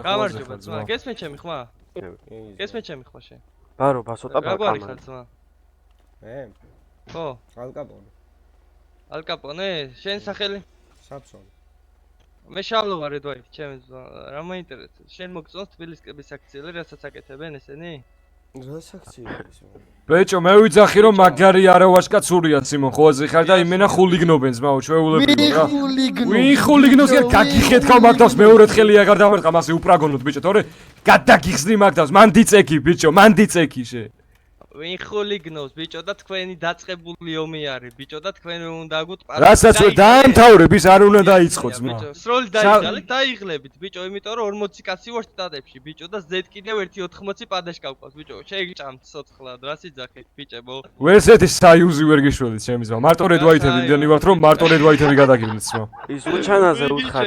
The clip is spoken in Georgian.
გამარჯობა ძმა, გესმე ჩემი ხმა? გესმე ჩემი ხმა შენ? ბარო, ბასოტა რა გვარი ხარ ძმა? ხო? ალკაპონე? შენ სახელი? საბსოლი. მე შავლო ვარ ედვაი, ჩემი ძმა, რა მაინტერესებს? შენ მოგწონს თბილისკების აქციელი, რასაც აკეთებენ ესენი? რა საქციელი ის? ბეჭო, მე ვიძახი რომ მაგარი არავაშკაცურია სიმონ ხოაზი ხარ და იმენა ხულიგნობენ ძმაო, ჩვეულებრივ რა. ვინ ხულიგნობს? გაგიხეთქავ მაგდავს მეორედ ხელი აღარ დამერყა მასე უპრაგონოთ ბიჭო, თორე გადაგიხსნი მაგდავს, მან დიწეკი ბიჭო, მან დიწეკი შე. ვინ ხულიგნობს ბიჭო და თქვენი დაწყებული ომი არის ბიჭო და თქვენ უნდა გუტყაროთ. რასაც დაამთავრებ ის არ უნდა დაიწყო ძმა. სროლი დაიღალეთ, დაიღლებით ბიჭო, იმიტომ რომ 40 კაცი ვარ სტატებში ბიჭო და ზედ კიდევ 1.80 პადაშკა ვყავს ბიჭო. შეგჭამთ ცოცხლად, რა სიძახით ბიჭებო. ვერსეთი საიუზი ვერ გიშველით ჩემი ძმა. მარტო რედვაითები მდენი ვართ რომ მარტო რედვაითები გადაგივლით ძმა. ის უჩანაზე უთხარ